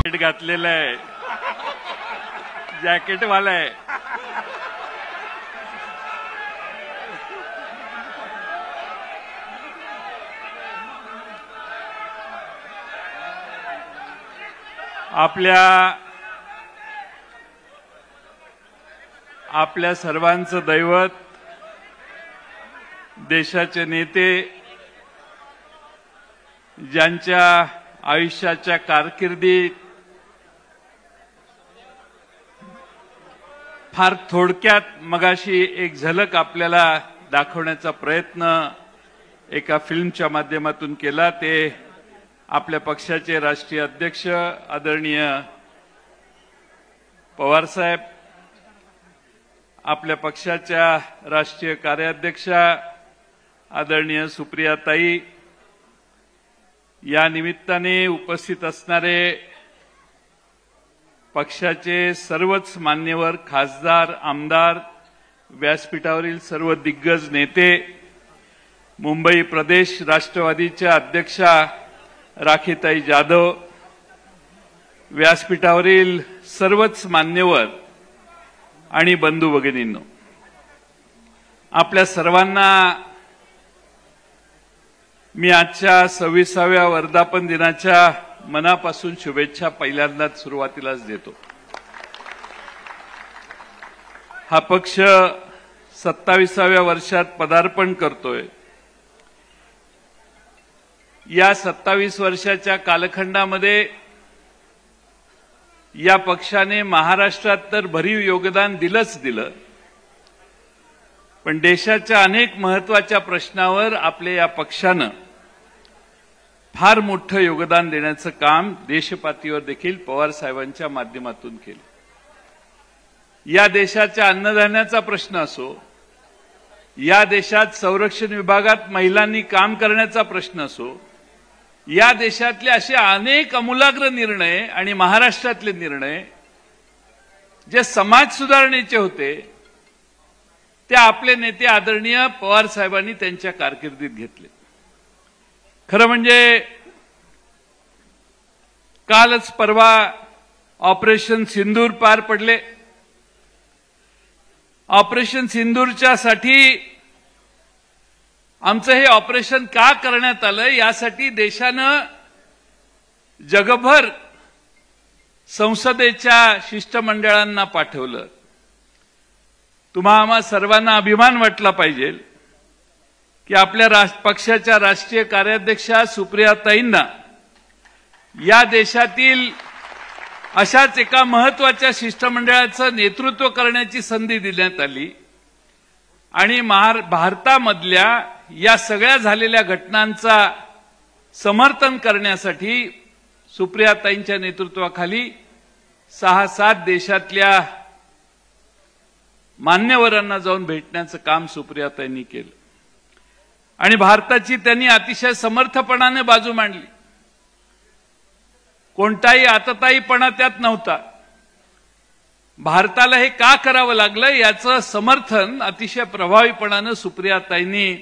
Jacket घातलेलं आहे, जॅकेटवाला आहे. आपल्या सर्वांचं दैवत, देशाचे नेते, ज्यांच्या आयुष्याच्या कारकिर्दीत फार थोडक्यात मगाशी एक झलक आपल्याला दाखवण्याचा प्रयत्न एका फिल्मच्या माध्यमातून केला, ते आपल्या पक्षाचे राष्ट्रीय अध्यक्ष आदरणीय पवारसाहेब, आपल्या पक्षाच्या राष्ट्रीय कार्याध्यक्षा आदरणीय सुप्रियाताई, या निमित्ताने उपस्थित असणारे पक्षाचे सर्वच मान्यवर खासदार, आमदार, व्यासपीठावरील सर्व दिग्गज नेते, मुंबई प्रदेश राष्ट्रवादीच्या अध्यक्षा राखीताई जाधव, व्यासपीठावरील सर्वच मान्यवर आणि बंधू भगिनींनो, आपल्या सर्वांना मी आजच्या 26व्या वर्धापन दिनाच्या मनापासून शुभेच्छा पहिल्यांदाच सुरुवातीलाच देतो. हा पक्ष 27व्या वर्षात पदार्पण करतोय. या 27 वर्षाच्या कालखंडामध्ये या पक्षाने महाराष्ट्रात तर भरीव योगदान दिलं, पण देशाच्या अनेक महत्त्वाच्या प्रश्नावर आपल्या या पक्षानं फार मोठं योगदान देण्याचं काम देशपातळीवर देखील पवार साहेबांच्या माध्यमातून केलं. या देशाच्या अन्नधान्याचा प्रश्न असो, या देशात संरक्षण विभागात महिलांनी काम करण्याचा प्रश्न असो, या देशातले असे अनेक आमूलाग्र निर्णय आणि महाराष्ट्रातले निर्णय जे समाज सुधारणेचे होते, ते आपले नेते आदरणीय पवार साहेबांनी त्यांच्या कारकिर्दीत घेतले. खरं म्हणजे कालच परवा ऑपरेशन सिंदूर पार पडले. ऑपरेशन सिंदूरच्या साठी आमचं हे ऑपरेशन का करण्यात आलं, यासाठी देशानं जगभर संसदेच्या शिष्टमंडळांना पाठवलं. आम्हा सर्वांना अभिमान वाटला पाहिजे की आपल्या पक्षाच्या राष्ट्रीय कार्याध्यक्षा सुप्रियाताईंना या देशातील अशाच एका महत्त्वाच्या शिष्टमंडळाचं नेतृत्व करण्याची संधी देण्यात आली आणि भारतामधल्या या सगळ्या झालेल्या घटनांचा समर्थन करण्यासाठी सुप्रियाताईंच्या नेतृत्वाखाली 6-7 देशातल्या मान्यवरांना जाऊन भेटण्याचं काम सुप्रियाताईंनी केलं आणि भारताची त्यांनी अतिशय समर्थपणाने बाजू मांडली. कोणताही आतताईपणा त्यात नव्हता. भारताला हे का करावं लागलं याचं समर्थन अतिशय प्रभावीपणाने सुप्रियाताईंनी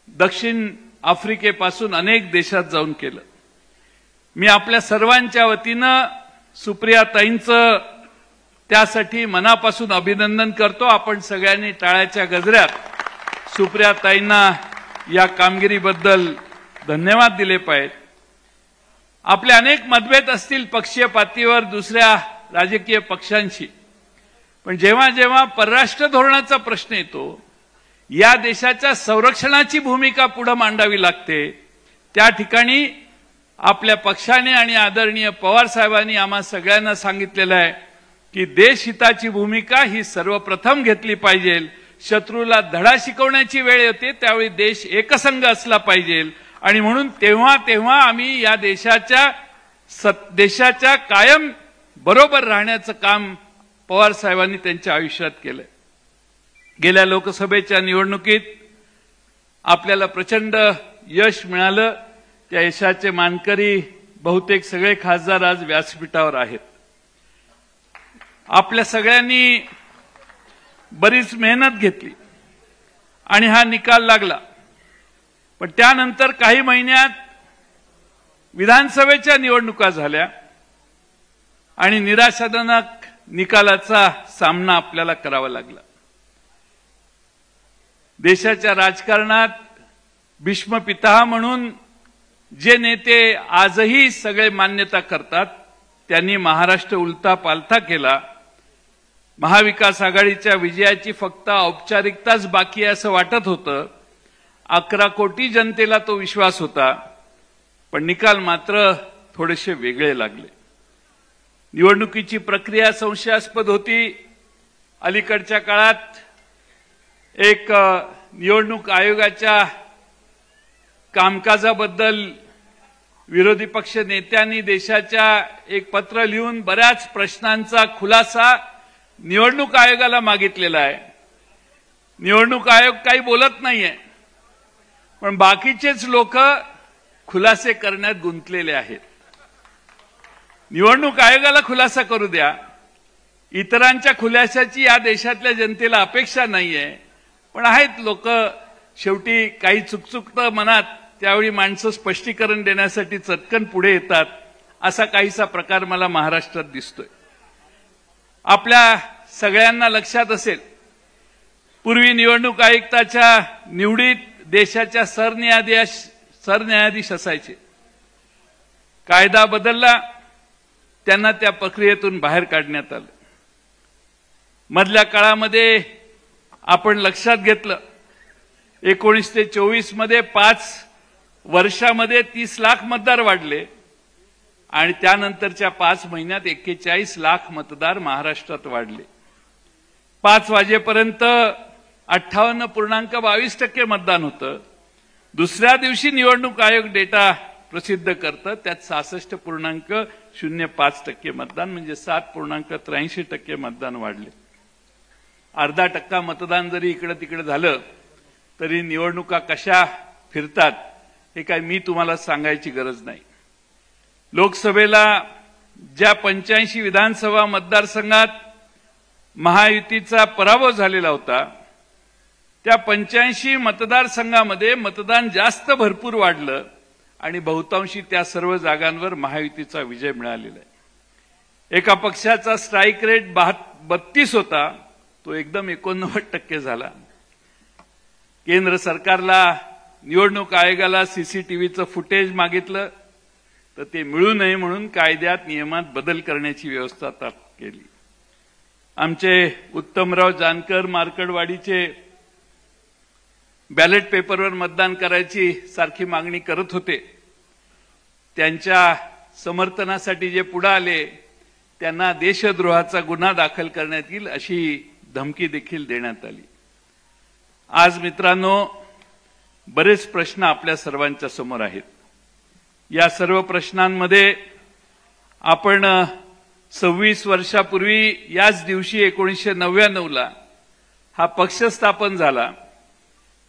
दक्षिण आफ्रिकेपासून अनेक देशात जाऊन केलं. मी आपल्या सर्वांच्या वतीनं सुप्रियाताईंचं त्यासाठी मनापासून अभिनंदन करतो. आपण सगळ्यांनी टाळ्याच्या गजरात सुप्रियाताईंना या कामगिरीबद्दल धन्यवाद दिले पाहिजेत. आपले अनेक मतभेद असतील पक्षीय पातळीवर दुसऱ्या राजकीय पक्षांशी, पण जेव्हा जेव्हा परराष्ट्र धोरणाचा प्रश्न येतो, या देशाच्या संरक्षणाची भूमिका पुढे मांडावी लागते, त्या ठिकाणी आपल्या पक्षाने आणि आदरणीय पवार साहेबांनी आम्हा सगळ्यांना सांगितलेलं आहे की देशहिताची भूमिका ही सर्वप्रथम घेतली पाहिजे. शत्रूला धडा शिकवण्याची वेळ येते त्यावेळी देश एकसंघ असला पाहिजे आणि म्हणून तेव्हा आम्ही या देशाच्या कायम बरोबर राहण्याचं काम पवार साहेबांनी त्यांच्या आयुष्यात केलंय. गेल्या लोकसभेच्या निवडणुकीत आपल्याला प्रचंड यश मिळालं. त्या यशाचे मानकरी बहुतेक सगळे खासदार आज व्यासपीठावर आहेत. आपल्या सगळ्यांनी बरीच मेहनत घेतली आणि हा निकाल लागला. पण त्यानंतर काही महिन्यात विधानसभेच्या निवडणुका झाल्या आणि निराशाजनक निकालाचा सामना आपल्याला करावा लागला। देशाच्या राजकारणात भीष्म पितामह म्हणून जे नेते आजही सगळे मान्यता करतात त्यांनी महाराष्ट्र उलटा पालथा केला। महाविकास आघाडीच्या विजयाची फक्त औपचारिकताच बाकी आहे असं वाटत होतं। 11 कोटी जनतेला तो विश्वास होता, पण निकाल मात्र थोडेसे वेगळे लागले। निवडणुकीची प्रक्रिया संशयास्पद होती। अलीकडच्या काळात एक निवडणूक आयोगाच्या कामकाजाबद्दल विरोधी पक्ष नेत्यांनी देशाच्या एक पत्र लिहून बऱ्याच प्रश्नांचा खुलासा निवडणूक आयोगाला मागितलेला आहे। निवडणूक आयोग काही बोलत नाहीये, पण बाकीचेच लोक खुलासे करण्यात गुंतलेले आहेत। निवडणूक आयोगाला खुलासा करू द्या, इतरांच्या खुलाशाची या देशातल्या जनतेला अपेक्षा नाहीये, पण आहेत लोक शेवटी काही चुकचुकतं मनात, त्यावेळी माणसं स्पष्टीकरण देण्यासाठी चटकन पुढे येतात। असा काहीसा प्रकार मला महाराष्ट्रात दिसतोय। आपल्या सगळ्यांना लक्षात असेल, पूर्वी निवडणूक आयुक्ताच्या निवडीत देशाच्या सरन्यायाधीश असायचे। कायदा बदलला, त्यांना त्या प्रक्रियेतून बाहेर काढण्यात आलं। मधल्या काळामध्ये आपण लक्षात घेतलं, 19 ते 24 मध्ये 5 वर्षामध्ये 30 लाख मतदार वाढले आणि त्यानंतरच्या 5 महिन्यात 41 लाख मतदार महाराष्ट्रात वाढले। 5 वाजेपर्यंत 58.22% मतदान होतं। दुसऱ्या दिवशी निवडणूक आयोग डेटा प्रसिद्ध करतं, त्यात 66.05% मतदान, म्हणजे 7.83% मतदान वाढले। अर्धा टक्का मतदान जरी इकडे तिकडे झालं तरी निवडणुका कशा फिरतात हे काय मी तुम्हाला सांगायची गरज नाही। लोकसभेला ज्या 85 विधानसभा मतदारसंघात महायुतीचा पराभव झालेला होता, त्या 85 मतदारसंघामध्ये मतदान जास्त भरपूर वाढलं आणि बहुतांशी त्या सर्व जागांवर महायुतीचा विजय मिळालेला आहे। एका पक्षाचा स्ट्राईक रेट 32 होता, तो एकदम 89% झाला। केंद्र सरकारला निवडणूक आयोगाला सीसीटीव्हीचं फुटेज मागितलं, तर ते मिळू नये म्हणून कायद्यात नियमात बदल करण्याची व्यवस्था केली। आमचे उत्तमराव जानकर मार्कडवाडीचे बॅलेट पेपरवर मतदान करायची सारखी मागणी करत होते। त्यांच्या समर्थनासाठी जे पुढे आले त्यांना देशद्रोहाचा गुन्हा दाखल करण्यात येईल अशी धमकी देखील देण्यात आली। आज मित्रांनो, बरेच प्रश्न आपल्या सर्वांच्या समोर आहेत। या सर्व प्रश्नांमध्ये आपण 26 वर्षापूर्वी याच दिवशी 1999ला हा पक्ष स्थापन झाला,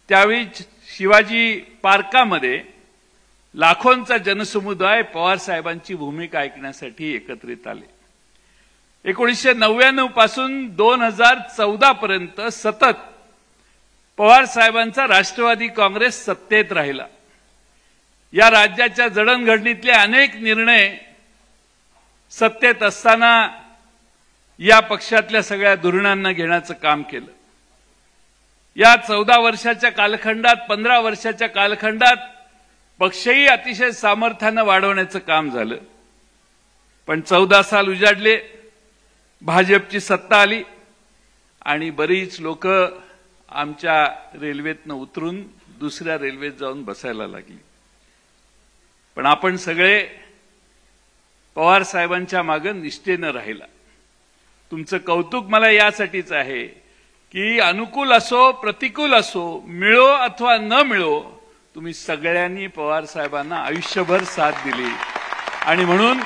त्यावेळी शिवाजी पार्कामध्ये लाखोंचा जनसमुदाय पवार साहेबांची भूमिका ऐकण्यासाठी एकत्रित आले। 1999 पासून 2014 पर्यंत सतत पवार साहेबांचा राष्ट्रवादी काँग्रेस सत्तेत राहिला। या राज्याच्या जडणघडणीतले अनेक निर्णय सत्तेत असताना या पक्षातल्या सगळ्या धोरणांना घेण्याचं काम केलं। या 14 वर्षाच्या कालखंडात 15 वर्षाच्या कालखंडात पक्षही अतिशय सामर्थ्यानं वाढवण्याचं काम झालं, पण 14 साल उजाडले, भाजपची सत्ता आली आणि बरीच लोक आमच्या रेल्वेतनं उतरून दुसऱ्या रेल्वेत जाऊन बसायला लागली। पण आपण सगळे पवार साहेबांच्या मागे निष्ठेनं राहिला। तुमचं कौतुक मला यासाठीच आहे की अनुकूल असो प्रतिकूल असो, मिळो अथवा न मिळो, तुम्ही सगळ्यांनी पवार साहेबांना आयुष्यभर साथ दिली आणि म्हणून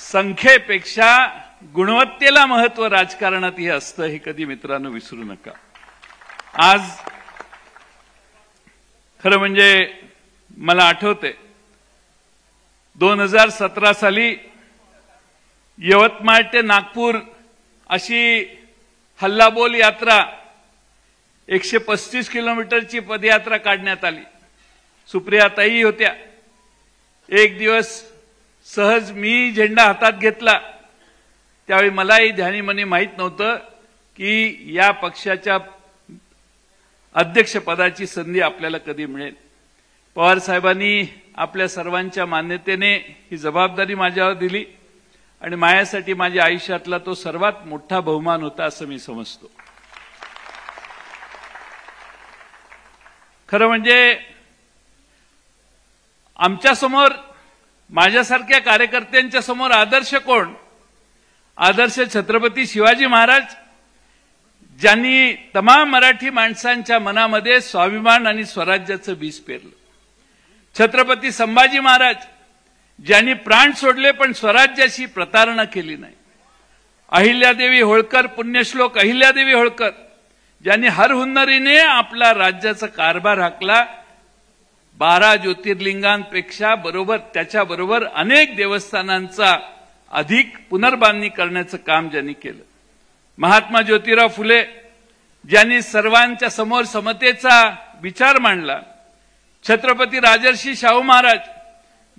संख्येपेक्षा गुणवत्तेला महत्व राजकारणात हे असतं, हे कधी मित्रांनो विसरू नका। आज खरं म्हणजे मला आठवते 2017 साली यवतमाळ ते नागपूर अशी हल्लाबोल यात्रा 135 किलोमीटरची पदयात्रा काढण्यात आली। सुप्रियाताई होत्या। एक दिवस सहज मी झेंडा हातात घेतला त्यावेळी मलाही ध्यानीमनी माहीत नव्हतं की या पक्षाच्या अध्यक्षपदाची संधी आपल्याला कधी मिळेल. पवार साहेबांनी आपल्या सर्वांच्या मान्यतेने ही जबाबदारी माझ्यावर दिली आणि माझ्यासाठी माझ्या आयुष्यातला तो सर्वात मोठा बहुमान होता असं मी समजतो. खरं म्हणजे आमच्या समोर माझ्यासारख्या कार्यकर्त्यांच्या समोर आदर्श कोण? आदर्श छत्रपती शिवाजी महाराज, ज्यांनी तमाम मराठी माणसांच्या मनामध्ये स्वाभिमान आणि स्वराज्याचं बीज पेरलं. छत्रपती संभाजी महाराज, ज्यांनी प्राण सोडले पण स्वराज्याशी प्रतारणा केली नाही. अहिल्यादेवी होळकर, पुण्यश्लोक अहिल्यादेवी होळकर, ज्यांनी हरहुन्नरीने आपला राज्याचा कारभार हाकला. 12 ज्योतिर्लिंगांपेक्षा त्याच्याबरोबर अनेक देवस्थानांचा अधिक पुनर्बांधणी करण्याचं काम ज्यांनी केलं. महात्मा ज्योतिराव फुले, ज्यांनी सर्वांच्या समोर समतेचा विचार मांडला. छत्रपती राजर्षी शाहू महाराज,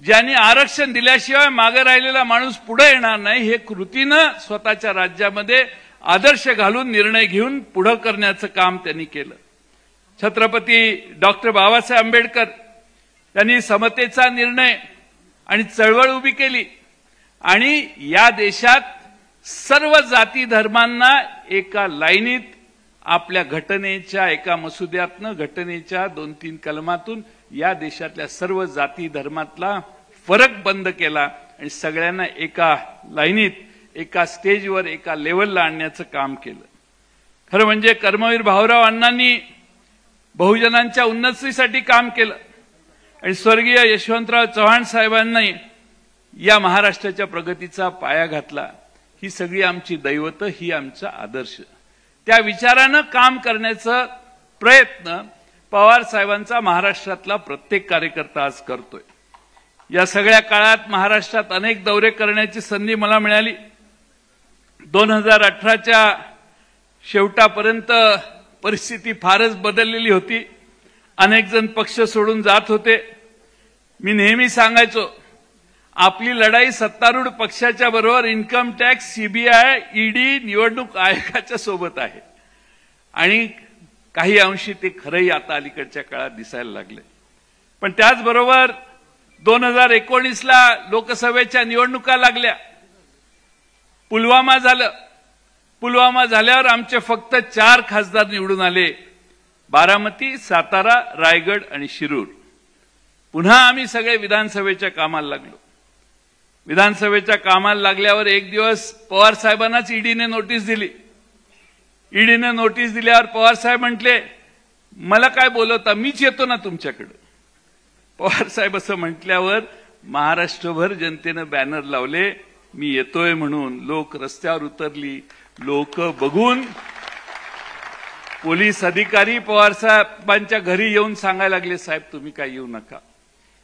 ज्यांनी आरक्षण दिल्याशिवाय मागे राहिलेला माणूस पुढे येणार नाही हे कृतीनं स्वतःच्या राज्यामध्ये आदर्श घालून निर्णय घेऊन पुढे करण्याचं काम त्यांनी केलं. छत्रपती डॉक्टर बाबासाहेब आंबेडकर, त्यांनी समतेचा निर्णय आणि चळवळ उभी केली आणि या देशात सर्व जाती धर्मांना एका लाईनीत आपल्या घटनेच्या एका मसुद्यातनं, घटनेच्या 2-3 कलमातून या देशातल्या सर्व जाती धर्मातला फरक बंद केला आणि सगळ्यांना एका लाईनीत, एका स्टेजवर, एका लेवलला आणण्याचं काम केलं. खरं म्हणजे कर्मवीर भाऊराव अण्णांनी बहुजनांच्या उन्नतीसाठी काम केलं आणि स्वर्गीय यशवंतराव चव्हाण साहेबांनी या महाराष्ट्राच्या प्रगतीचा पाया घातला. ही सगळी आमची दैवतं, ही आमचा आदर्श. त्या विचारानं काम करण्याचा प्रयत्न पवार साहेबांचा महाराष्ट्रातला प्रत्येक कार्यकर्ता आज करतोय. या सगळ्या काळात महाराष्ट्रात अनेक दौरे करण्याची संधी मला मिळाली. 2018च्या शेवटापर्यंत परिस्थिती फारच बदललेली होती. अनेक जण पक्ष सोडून जात होते. मी नेहमी सांगायचो, आपली लढाई सत्तारूढ पक्षाच्या बरोबर इन्कम टॅक्स, सीबीआय, ईडी, निवडणूक आयोगाच्या सोबत आहे आणि काही अंशी ते खरंही आता अलीकडच्या काळात दिसायला लागले. पण त्याचबरोबर 2019ला लोकसभेच्या निवडणुका लागल्या. पुलवामा झालं. पुलवामा झाल्यावर आमचे फक्त 4 खासदार निवडून आले: बारामती, सातारा, रायगड आणि शिरूर. पुन्हा आम्ही सगळे विधानसभेच्या कामाला लागलो. विधानसभेच्या कामाला लागल्यावर एक दिवस पवार साहेबांनाच ईडीने नोटीस दिली. ईडीने नोटीस दिल्यावर पवार साहेब म्हटले, मला काय बोलवता, मीच येतो ना तुमच्याकडे. पवार साहेब असं म्हटल्यावर महाराष्ट्रभर जनतेनं बॅनर लावले, मी येतोय म्हणून. लोक रस्त्यावर उतरली. लोक बघून पोलीस अधिकारी पवार साहेबांच्या घरी येऊन सांगायला लागले, साहेब तुम्ही काय येऊ नका.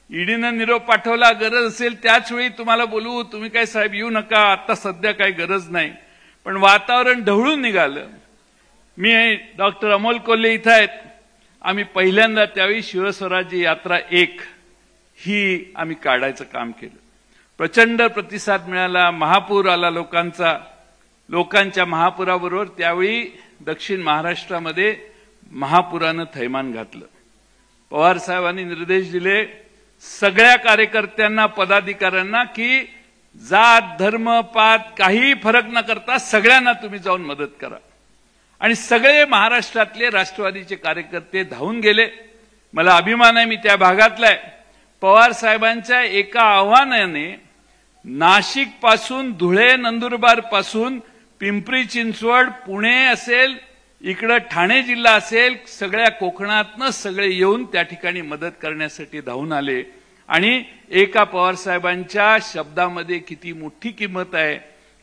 ईडीनं निरोप पाठवला, गरज असेल त्याच वेळी तुम्हाला बोलवू, तुम्ही काय साहेब येऊ नका, आता सध्या काही गरज नाही. पण वातावरण ढवळून निघालं. मी डॉक्टर अमोल कोल्हे इथं आहेत. आम्ही पहिल्यांदा त्यावेळी शिवस्वराज्य यात्रा 1 ही आम्ही काढायचं काम केलं. प्रचंड प्रतिसाद मिळाला. महापूर आला लोकांच्या महापुराबरोबर त्यावेळी दक्षिण महाराष्ट्रामध्ये महापुरानं थैमान घातलं. पवार साहेबांनी निर्देश दिले सगळ्या कार्यकर्त्यांना, पदाधिकाऱ्यांना की जात, धर्म, पात काही फरक न करता सगळ्यांना तुम्ही जाऊन मदत करा. आणि सगळे महाराष्ट्रातले राष्ट्रवादीचे कार्यकर्ते धावून गेले. मला अभिमान आहे, मी त्या भागातला आहे. पवार साहेबांच्या एका आव्हानाने नाशिक पासून, धुळे, नंदुरबार पासून पिंपरी चिंचवड, पुणे असेल, इकडे ठाणे जिल्हा असेल, सगळ्या कोकणातनं सगळे येऊन त्या ठिकाणी मदत करण्यासाठी धावून आले. आणि एका पवार साहेबांच्या शब्दामध्ये किती मोठी किंमत आहे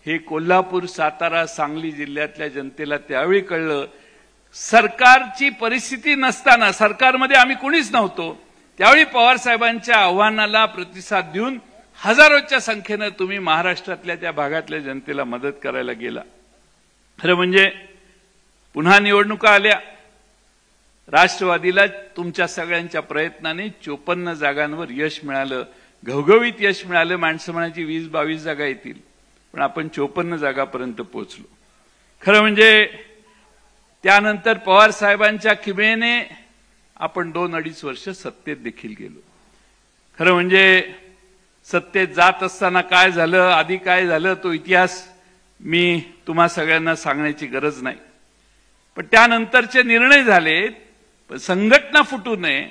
हे कोल्हापूर, सातारा, सांगली जिल्ह्यातल्या जनतेला त्यावेळी कळलं. सरकारची परिस्थिती नसताना, सरकारमध्ये आम्ही कोणीच नव्हतो, त्यावेळी पवार साहेबांच्या आव्हानाला प्रतिसाद देऊन हजारोच्या संख्येनं तुम्ही महाराष्ट्रातल्या त्या भागातल्या जनतेला मदत करायला गेला. खरं म्हणजे पुन्हा निवडणुका आल्या. राष्ट्रवादीला तुमच्या सगळ्यांच्या प्रयत्नाने 54 जागांवर यश मिळालं. घवघवीत यश मिळालं. माणसं म्हणायची 20-22 जागा येतील, पण आपण 54 जागापर्यंत पोहोचलो. खरं म्हणजे त्यानंतर पवार साहेबांच्या किमयेने आपण 2-2.5 वर्ष सत्तेत देखील गेलो. खरं म्हणजे सत्तेत जात असताना काय झालं, आधी काय झालं, तो इतिहास मी तुम्हा सगळ्यांना सांगण्याची गरज नाही. पण त्यानंतरचे निर्णय झाले, संघटना फुटू नये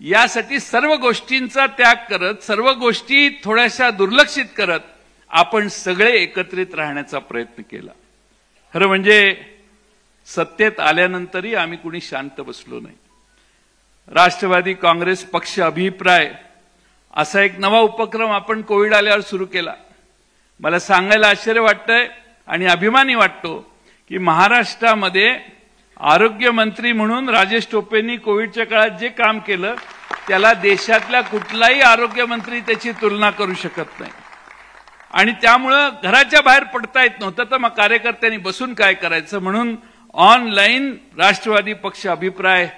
यासाठी सर्व गोष्टींचा त्याग करत, सर्व गोष्टी थोड्याशा दुर्लक्षित करत आपण सगळे एकत्रित राहण्याचा प्रयत्न केला. खरं म्हणजे सत्तेत आल्यानंतरही आम्ही कुणी शांत बसलो नाही. राष्ट्रवादी काँग्रेस पक्ष अभिप्राय असा एक नवा उपक्रम आपण कोविड आल्यावर सुरू केला. मला सांगायला आश्चर्य वाटतंय आणि अभिमानी वाटतो की महाराष्ट्रामध्ये आरोग्य मंत्री म्हणून राजेश टोपेंनी कोविडच्या काळात जे काम केलं त्याला देशातल्या कुठलाही आरोग्य मंत्री त्याची तुलना करू शकत नाही. आणि त्यामुळं घराच्या बाहेर पडता येत नव्हतं, तर मग कार्यकर्त्यांनी बसून काय करायचं म्हणून ऑनलाईन राष्ट्रवादी पक्ष अभिप्राय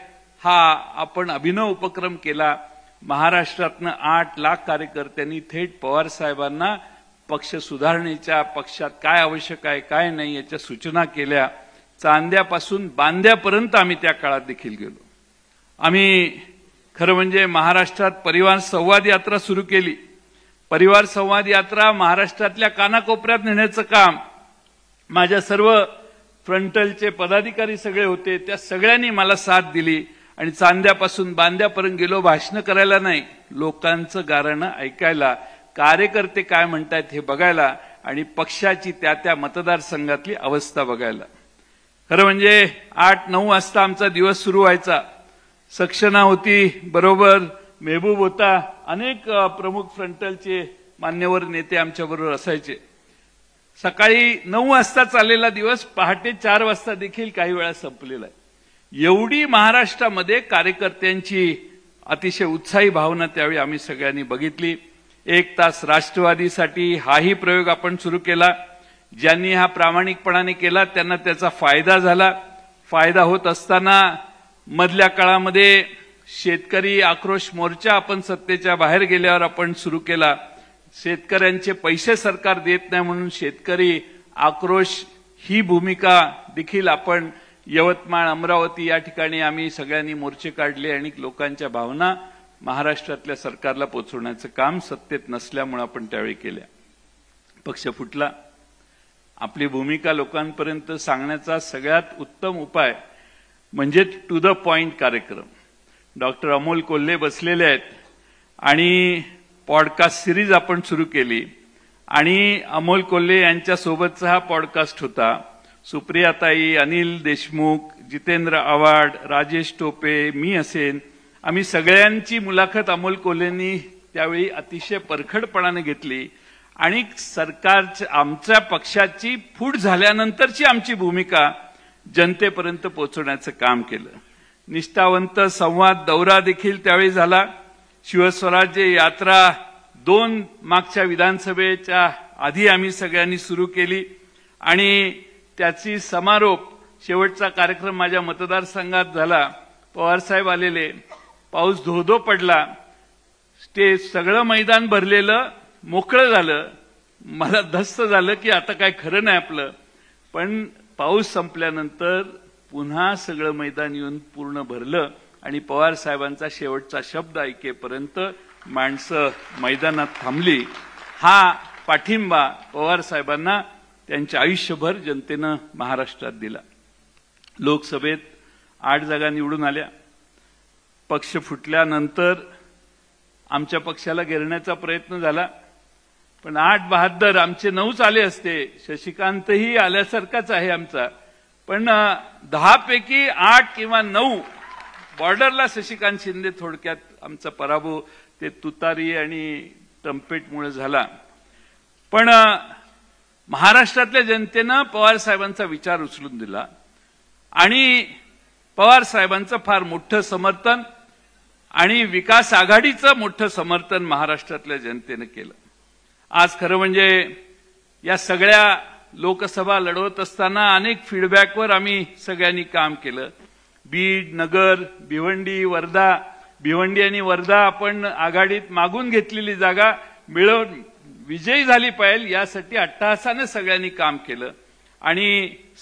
हा आपण अभिनव उपक्रम केला. महाराष्ट्रातनं 8 लाख कार्यकर्त्यांनी थेट पवार साहेबांना पक्ष सुधारणेच्या, पक्षात काय आवश्यक आहे काय नाही याच्या सूचना केल्या. चांद्यापासून बांद्यापर्यंत आम्ही त्या काळात देखील गेलो. आम्ही खरं म्हणजे महाराष्ट्रात परिवार संवाद यात्रा सुरू केली. परिवार संवाद यात्रा महाराष्ट्रातल्या कानाकोपऱ्यात नेण्याचं काम माझ्या सर्व फ्रंटलचे पदाधिकारी सगळे होते, त्या सगळ्यांनी मला साथ दिली आणि चांद्यापासून बांद्यापर्यंत गेलो. भाषण करायला नाही, लोकांचं गाऱ्हाणं ऐकायला, कार्यकर्ते काय म्हणतायत हे बघायला आणि पक्षाची त्या मतदारसंघातली अवस्था बघायला. खरं म्हणजे 8-9 वाजता आमचा दिवस सुरू व्हायचा. सक्सेना होती बरोबर, मेहबूब होता, अनेक प्रमुख फ्रंटलचे मान्यवर नेते आमच्याबरोबर असायचे. सकाळी 9 वाजता चाललेला दिवस पहाटे 4 वाजता देखील काही वेळा संपलेला आहे. एवढी महाराष्ट्रामध्ये कार्यकर्त्यांची अतिशय उत्साही भावना त्यावेळी आम्ही सगळ्यांनी बघितली. 1 तास राष्ट्रवादीसाठी हाही प्रयोग आपण सुरू केला. ज्यांनी हा प्रामाणिकपणाने केला त्यांना त्याचा फायदा झाला. फायदा होत असताना मधल्या काळामध्ये शेतकरी आक्रोश मोर्चा आपण सत्तेच्या बाहेर गेल्यावर आपण सुरू केला. शेतकऱ्यांचे पैसे सरकार देत नाही म्हणून शेतकरी आक्रोश ही भूमिका देखील आपण यवतमाळ, अमरावती या ठिकाणी आम्ही सगळ्यांनी मोर्चे काढले आणि लोकांच्या भावना महाराष्ट्रातल्या सरकारला पोहोचवण्याचं काम सत्तेत नसल्यामुळे आपण त्यावेळी केल्या. पक्ष फुटला. आपली भूमिका लोकांपर्यंत सांगण्याचा सगळ्यात उत्तम उपाय म्हणजे टू द पॉइंट कार्यक्रम. डॉक्टर अमोल कोल्हे बसलेले आहेत आणि पॉडकास्ट सिरीज आपण सुरू केली आणि अमोल कोल्हे यांच्यासोबतचा हा पॉडकास्ट होता. सुप्रियाताई, अनिल देशमुख, जितेंद्र आव्हाड, राजेश टोपे, मी असेन, आम्ही सगळ्यांची मुलाखत अमोल कोल्हेंनी त्यावेळी अतिशय परखडपणाने घेतली आणि सरकारच्या, आमच्या पक्षाची फूट झाल्यानंतरची आमची भूमिका जनतेपर्यंत पोहोचवण्याचं काम केलं. निष्ठावंत संवाद दौरा देखील त्यावेळी झाला. शिवस्वराज्य यात्रा 2 मागच्या विधानसभेच्या आधी आम्ही सगळ्यांनी सुरू केली आणि त्याची समारोप शेवटचा कार्यक्रम माझ्या मतदारसंघात झाला. पवारसाहेब आलेले, पाऊस धो-धो पडला, स्टेज सगळं मैदान भरलेलं, मोकळं झालं. मला धस्त झालं की आता काय खरं नाही आपलं. पण पाऊस संपल्यानंतर पुन्हा सगळं मैदान येऊन पूर्ण भरलं आणि पवार साहेबांचा शेवटचा शब्द ऐकेपर्यंत माणसं मैदानात थांबली. हा पाठिंबा पवार साहेबांना त्यांच्या आयुष्यभर जनतेनं महाराष्ट्रात दिला. लोकसभेत 8 जागा निवडून आल्या. पक्ष फुटल्यानंतर आमच्या पक्षाला घेरण्याचा प्रयत्न झाला, पण 8 बहाद्दर आमचे 9च आले असते. शशिकांतही आल्यासारखाच आहे आमचा, पण 10 पैकी 8 किंवा 9 बॉर्डरला शशिकांत शिंदे, थोडक्यात आमचा पराभव ते तुतारी आणि ट्रम्पेटमुळे झाला. पण महाराष्ट्रातल्या जनतेनं पवार साहेबांचा विचार उचलून दिला आणि पवार साहेबांचं फार मोठं समर्थन आणि विकास आघाडीचं मोठं समर्थन महाराष्ट्रातल्या जनतेनं केलं. आज खरं म्हणजे या सगळ्या लोकसभा लढवत असताना अनेक फीडबॅकवर आम्ही सगळ्यांनी काम केलं. बीड, नगर, भिवंडी, वर्धा भिवंडी आणि वर्धा आपण आघाडीत मागून घेतलेली जागा मिळवून विजयी झाली पाहिजे यासाठी अट्टहासाने सगळ्यांनी काम केलं आणि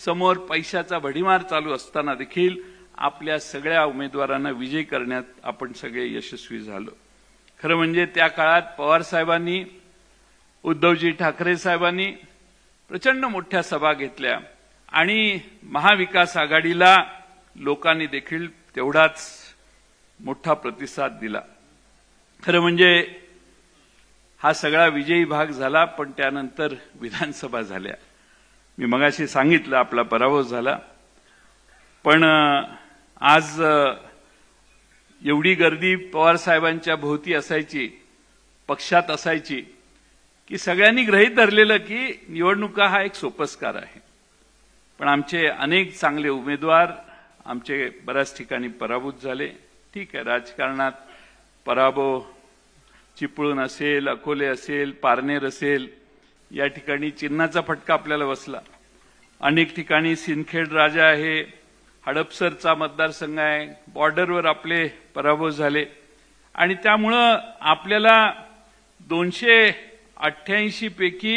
समोर पैशाचा भडीमार चालू असताना देखील आपल्या सगळ्या उमेदवारांना विजयी करण्यात आपण सगळे यशस्वी झालो. खरं म्हणजे त्या काळात पवार साहेबांनी, उद्धवजी ठाकरे साहेबांनी प्रचंड मोठ्या सभा घेतल्या आणि महाविकास आघाडीला लोकांनी देखील तेवढाच मोठा प्रतिसाद दिला. खरं म्हणजे हा सगळा विजयी भाग झाला, पण त्यानंतर विधानसभा झाल्या. मी मगाशी सांगितलं आपला पराभव झाला, पण आज एवढी गर्दी पवार साहेबांच्या भोवती असायची, पक्षात असायची, की सगळ्यांनी गृहीत धरलेलं की निवडणुका हा एक सोपस्कार आहे. पण आमचे अनेक चांगले उमेदवार आमचे बऱ्याच ठिकाणी पराभूत झाले. ठीक आहे, राजकारणात पराभव चिपळूण असेल, अकोले असेल, पारनेर असेल, या ठिकाणी चिन्हाचा फटका आपल्याला बसला. अनेक ठिकाणी सिंदखेड राजा आहे, हडपसरचा मतदारसंघ आहे, बॉर्डरवर आपले पराभव झाले आणि त्यामुळं आपल्याला 288 पैकी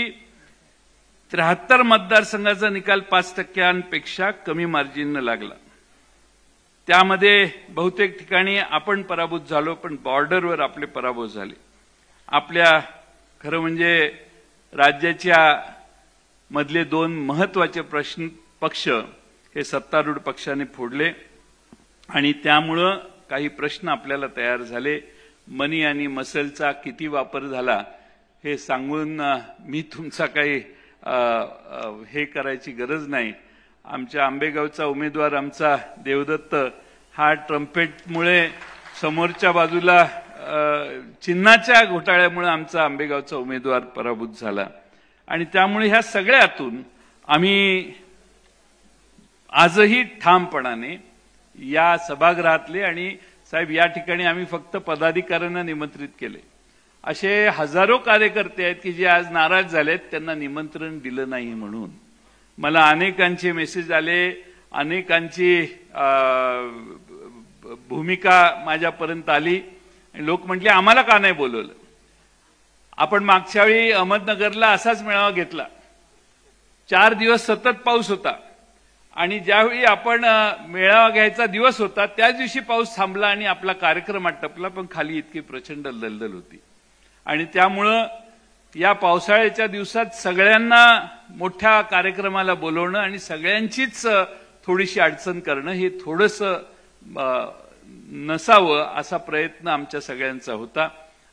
73 मतदारसंघाचा निकाल 5% कमी मार्जिननं लागला. त्यामध्ये बहुतेक ठिकाणी आपण पराभूत झालो, पण बॉर्डरवर आपले पराभव झाले. आपल्या खरं म्हणजे राज्याच्या मधले 2 महत्वाचे पक्ष हे सत्तारूढ पक्षाने फोडले आणि त्यामुळं काही प्रश्न आपल्याला तयार झाले. मनी आणि मसलचा किती वापर झाला हे सांगून मी तुमचा काही हे करायची गरज नाही. आमच्या आंबेगावचा उमेदवार आमचा देवदत्त हा ट्रम्पेटमुळे समोरच्या बाजूला चिन्हाच्या घोटाळ्यामुळे आमचा आंबेगावचा उमेदवार पराभूत झाला आणि त्यामुळे ह्या सगळ्यातून आम्ही आजही ठामपणाने या सभागृहातले आणि साहेब या ठिकाणी आम्ही फक्त पदाधिकाऱ्यांना निमंत्रित केले. असे हजारो कार्यकर्ते आहेत की जे आज नाराज झालेत, त्यांना निमंत्रण दिलं नाही म्हणून. मला अनेकांचे मेसेज आले, अनेकांची भूमिका माझ्यापर्यंत आली आणि लोक म्हटले आम्हाला का नाही बोलवलं. आपण मागच्या वेळी अहमदनगरला असाच मेळावा घेतला. 4 दिवस सतत पाऊस होता आणि ज्यावेळी आपण मेळावा घ्यायचा दिवस होता त्याच दिवशी पाऊस थांबला आणि आपला कार्यक्रम आटपला, पण खाली इतकी प्रचंड दलदल होती आणि त्यामुळं या पावसाळ्याच्या दिवसात सगळ्यांना मोठ्या कार्यक्रमाला बोलवणं आणि सगळ्यांचीच थोडीशी अडचण करणं हे थोडंसं नसावं असा प्रयत्न आमच्या सगळ्यांचा होता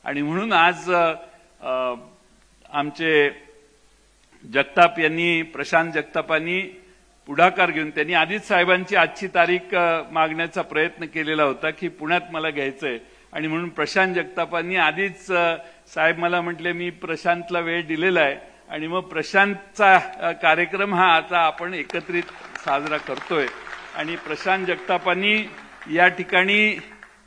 आणि म्हणून आज आमचे जगताप यांनी, प्रशांत जगतापांनी पुढाकार घेऊन त्यांनी आधीच साहेबांची आजची तारीख मागण्याचा प्रयत्न केलेला होता की पुण्यात मला घ्यायचंय आणि म्हणून प्रशांत जगतापांनी आधीच साहेब मला म्हटले मी प्रशांतला वेळ दिलेला आहे आणि मग प्रशांतचा कार्यक्रम हा आता आपण एकत्रित साजरा करतोय आणि प्रशांत जगतापांनी या ठिकाणी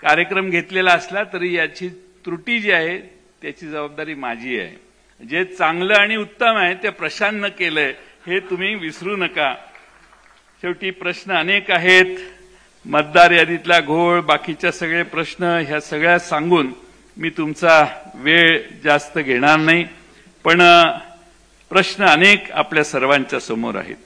कार्यक्रम घेतलेला असला तरी याची त्रुटी जी आहे त्याची जबाबदारी माझी आहे. जे चांगलं आणि उत्तम आहे ते प्रशांतनं केलंय हे तुम्ही विसरू नका. शेवटी प्रश्न अनेक आहेत, मतदार यादीतला घोळ, बाकीच्या सगळे प्रश्न, ह्या सगळ्या सांगून मी तुमचा वेळ जास्त घेणार नाही. पण प्रश्न अनेक आपल्या सर्वांच्या समोर आहेत.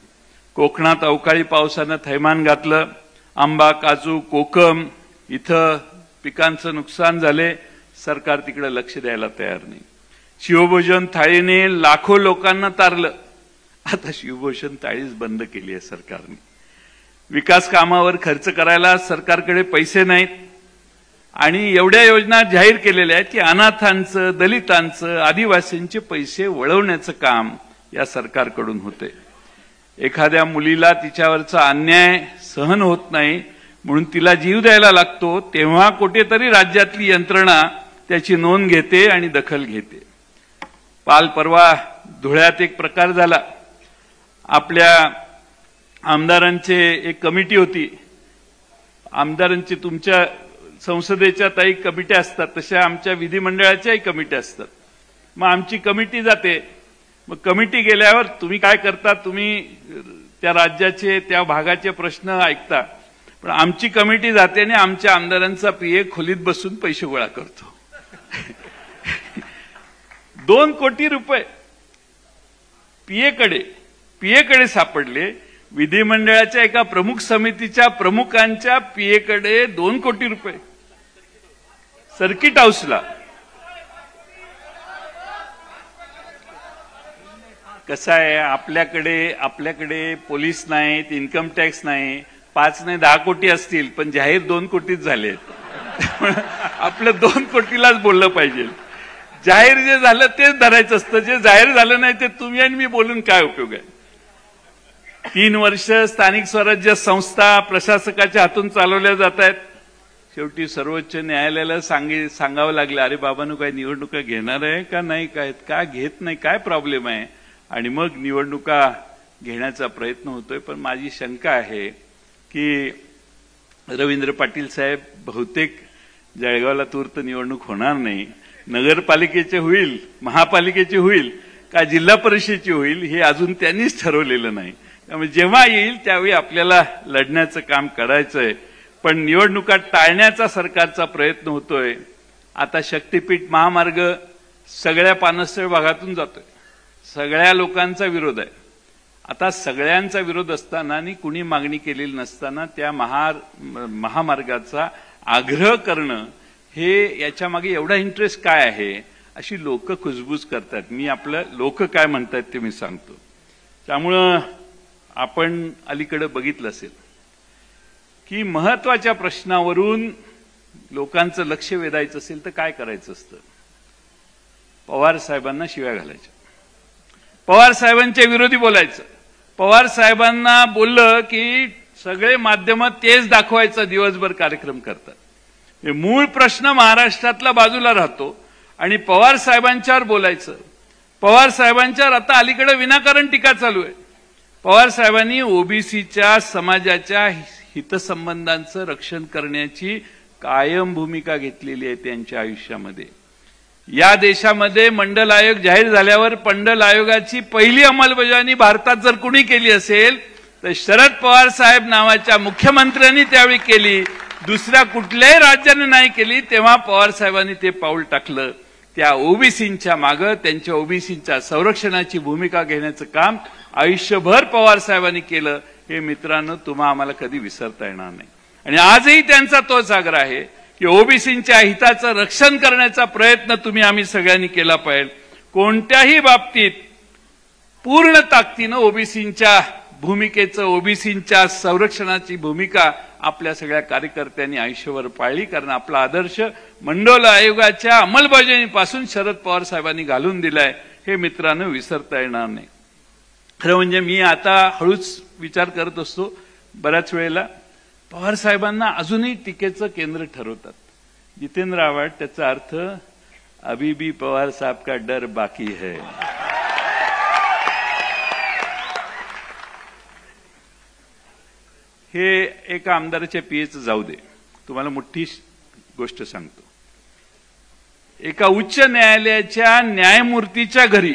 कोकणात अवकाळी पावसानं थैमान घातलं. आंबा, काजू, कोकम इथं पिकांचं नुकसान झाले. सरकार तिकडे लक्ष द्यायला तयार नाही. शिवभोजन थाळीने लाखो लोकांना तारलं. आता शिवभोजन थाळीच बंद केली आहे सरकारने. विकास कामावर खर्च करायला सरकारकडे पैसे नाहीत आणि एवढ्या योजना जाहीर केलेल्या आहेत की अनाथांचं, दलितांचं, आदिवासींचे पैसे वळवण्याचं काम या सरकारकडून होते. एखाद्या मुलीला तिच्यावरचा अन्याय सहन होत नाही म्हणून तिला जीव द्यायला लागतो, तेव्हा कुठेतरी राज्यातली यंत्रणा त्याची नोंद घेते आणि दखल घेते. काल परवा धुळ्यात एक प्रकार झाला. आपल्या आमदारांचे एक कमिटी होती. आमदारांची तुमच्या संसदेच्या काही कमिट्या असतात तशा आमच्या विधिमंडळाच्याही कमिट्या असतात. मग आमची कमिटी जाते. मग कमिटी गेल्यावर तुम्ही काय करता, तुम्ही त्या राज्याचे, त्या भागाचे प्रश्न ऐकता, पण आमची कमिटी जाते आणि आमच्या आमदारांचा पीए खोलीत बसून पैसे गोळा करतो. 2 कोटी रुपये पीएकडे सापडले. विधिमंडळाच्या एका प्रमुख समितीच्या प्रमुखांच्या पीएकडे 2 कोटी रुपये सर्किट हाऊसला. कसं आहे, आपल्याकडे पोलीस नाहीत, इन्कम टॅक्स नाही, 5 नाही 10 कोटी असतील, पण जाहीर 2 कोटीच झाले. आपलं 2 कोटीलाच बोललं पाहिजे. जाहीर जे झालं तेच धरायचं असतं, जे जाहीर झालं नाही ते तुम्ही आणि मी बोलून काय उपयोग आहे. 3 वर्ष स्थानिक स्वराज्य संस्था प्रशासकाच्या हातून चालवल्या जात आहेत. शेवटी सर्वोच्च न्यायालयाला सांगावं लागलं, अरे बाबांनो काय निवडणुका घेणार आहे का नाही, काय का घेत नाही, काय प्रॉब्लेम आहे. आणि मग निवडणुका घेण्याचा प्रयत्न होतोय. पण माझी शंका आहे की रवींद्र पाटील साहेब बहुतेक जळगावला तूर्त निवडणूक होणार नाही. नगरपालिकेचे होईल, महापालिकेची होईल का जिल्हा परिषदेची होईल हे अजून त्यांनीच ठरवलेलं नाही. त्यामुळे जेव्हा येईल त्यावेळी आपल्याला लढण्याचं काम करायचंय. पण निवडणुका टाळण्याचा सरकारचा प्रयत्न होतोय. आता शक्तीपीठ महामार्ग सगळ्या पानसरे भागातून जातोय. सगळ्या लोकांचा विरोध आहे. आता सगळ्यांचा विरोध असताना आणि कुणी मागणी केलेली नसताना त्या महामार्गाचा आग्रह करणं हे याच्या मागे एवढा इंटरेस्ट काय आहे अशी लोक कुजबूज करतात. मी आपलं लोक काय म्हणतात ते मी सांगतो. त्यामुळं आपण अलीकडे बघितलं असेल की महत्वाच्या प्रश्नावरून लोकांचं लक्ष वेधायचं असेल तर काय करायचं असतं, पवार साहेबांना शिव्या घालायच्या, पवार साहेबांच्या विरोधी बोलायचं. पवार साहेबांना बोललं की सगळे माध्यम तेच दाखवायचं, दिवसभर कार्यक्रम करतात. मूळ प्रश्न महाराष्ट्रातला बाजूला राहतो आणि पवार साहेबांच्यावर बोलायचं. पवार साहेबांच्यावर आता अलीकडे विनाकारण टीका चालू आहे. पवार साहेबांनी ओबीसीच्या समाजाच्या हितसंबंधांचं रक्षण करण्याची कायम भूमिका घेतलेली आहे त्यांच्या आयुष्यामध्ये. या देशामध्ये मंडल आयोग जाहीर झाल्यावर मंडल आयोगाची पहिली अंमलबजावणी भारतात जर कुणी केली असेल तर शरद पवार साहेब नावाच्या मुख्यमंत्र्यांनी त्यावेळी केली. दुसऱ्या कुठल्याही राज्याने नाही केली. तेव्हा पवार साहेबांनी ते पाऊल टाकलं. त्या ओबीसींच्या मागे त्यांच्या ओबीसींच्या संरक्षणाची भूमिका घेण्याचं काम आयुष्यभर पवार साहेबांनी केलं. हे मित्रांनो तुम्हा आम्हाला कधी विसरता येणार नाही. आणि आजही त्यांचा तोच आग्रह आहे की ओबीसींच्या हिताचं रक्षण करण्याचा प्रयत्न तुम्ही आम्ही सगळ्यांनी केला पाहिजे. कोणत्याही बाबतीत पूर्ण ताकदीनं ओबीसींच्या भूमिकेचं, ओबीसींच्या संरक्षणाची भूमिका आपल्या सगळ्या कार्यकर्त्यांनी आयुष्यभर पाळली. कारण आपला आदर्श मंडल आयोगाच्या अंमलबजावणीपासून शरद पवार साहेबांनी घालून दिलाय. हे मित्रांनो विसरता येणार नाही. खरं म्हणजे मी आता हळूच विचार करत असतो बऱ्याच वेळेला पवार साहेबांना अजूनही टीकेचं केंद्र ठरवतात. जितेंद्र आव्हाड त्याचा अर्थ अभी भी पवार साहब का डर बाकी है. हे एका आमदाराच्या पीएचं जाऊ दे. तुम्हाला मोठी गोष्ट सांगतो. एका उच्च न्यायालयाच्या न्यायमूर्तीच्या घरी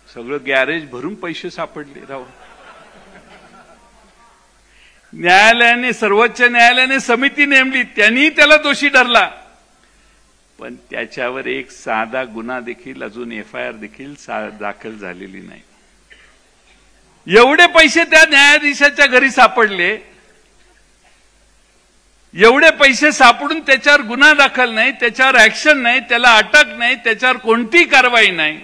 सगळं गॅरेज भरून पैसे सापडले. राव न्यायालयाने, सर्वोच्च न्यायालयाने समिती नेमली, त्यांनी त्याला दोषी ठरला. पण त्याच्यावर एक साधा गुन्हा देखील, अजून एफआयआर देखील दाखल झालेली नाही. एवढे पैसे त्या न्यायाधीशाच्या घरी सापडले. एवढे पैसे सापडून त्याच्यावर गुन्हा दाखल नाही, त्याच्यावर ऍक्शन नाही, त्याला अटक नाही, त्याच्यावर कोणतीही कारवाई नाही.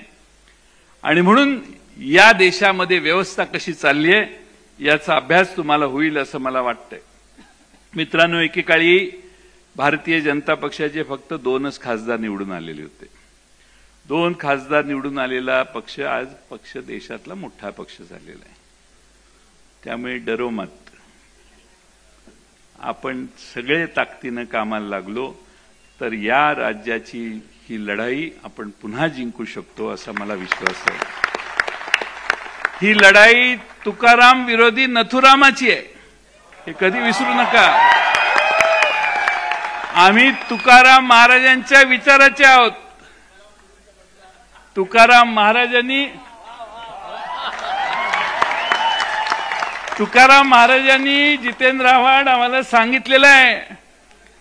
आणि म्हणून या देशामध्ये व्यवस्था कशी चालली आहे याचा अभ्यास तुम्हाला होईल असं मला वाटतंय. मित्रांनो, एकेकाळी भारतीय जनता पक्षाचे फक्त 2च खासदार निवडून आलेले होते. 2 खासदार निवडून आलेला पक्ष आज पक्ष देशातला मोठा पक्ष झालेला आहे. त्यामुळे डरो मत. आपण सगळे ताकदीनं कामाला लागलो तर या राज्याची ही लढाई आपण पुन्हा जिंकू शकतो असा मला विश्वास आहे. ही लढाई तुकाराम विरोधी नथुरामाची आहे, हे कधी विसरू नका. आम्ही तुकाराम महाराजांच्या विचाराचे आहोत. तुकाराम महाराजांनी तुकाराम महाराजांनी जितेंद्र आव्हाड आम्हाला सांगितलेलं आहे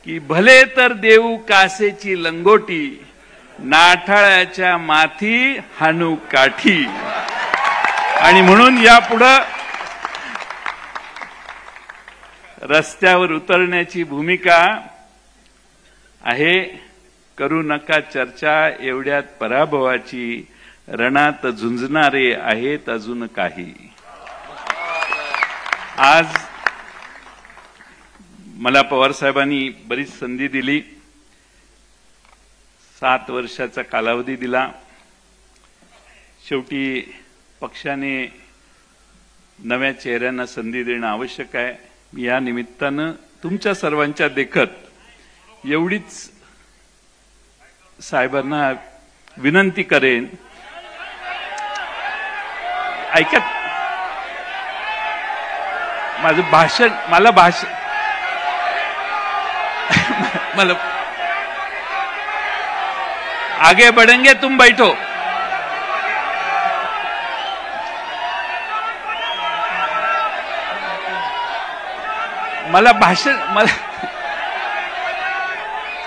की भले तर देऊ कासेची लंगोटी, नाठाळ्याच्या माथी हाणू काठी. आणि म्हणून यापुढं रस्त्यावर उतरण्याची भूमिका आहे. करू नका चर्चा एवढ्यात पराभवाची, रणात झुंजणारे आहेत अजून काही. आज मला पवार साहेबांनी बरीच संधी दिली, 7 वर्षाचा कालावधी दिला. शेवटी पक्षाने नव्या चेहऱ्यांना संधी देणं आवश्यक आहे. मी या निमित्तानं तुमच्या सर्वांच्या देखत एवढीच साहेबांना विनंती करेन. ऐकत माझं भाषण मला आगे बढ़ेंगे तुम बैठो.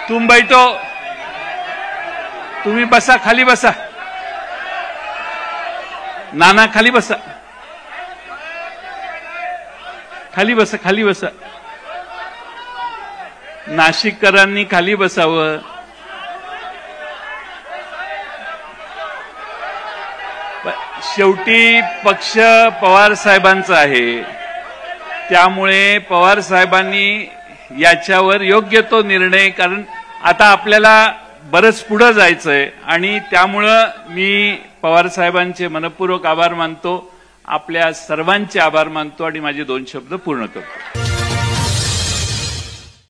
तुम बैठो, तुम्ही बसा, खाली बसा. नाना खाली बसा, खाली बसा, खाली बसा. नाशिककरांनी खाली बसावं. शेवटी पक्ष पवार साहेबांचा आहे, त्यामुळे पवार साहेबांनी याच्यावर योग्य तो निर्णय, कारण आता आपल्याला बरंच पुढे जायचंय आणि त्यामुळं मी पवार साहेबांचे मनपूर्वक आभार मानतो, आपल्या सर्वांचे आभार मानतो आणि माझे 2 शब्द पूर्ण करतो.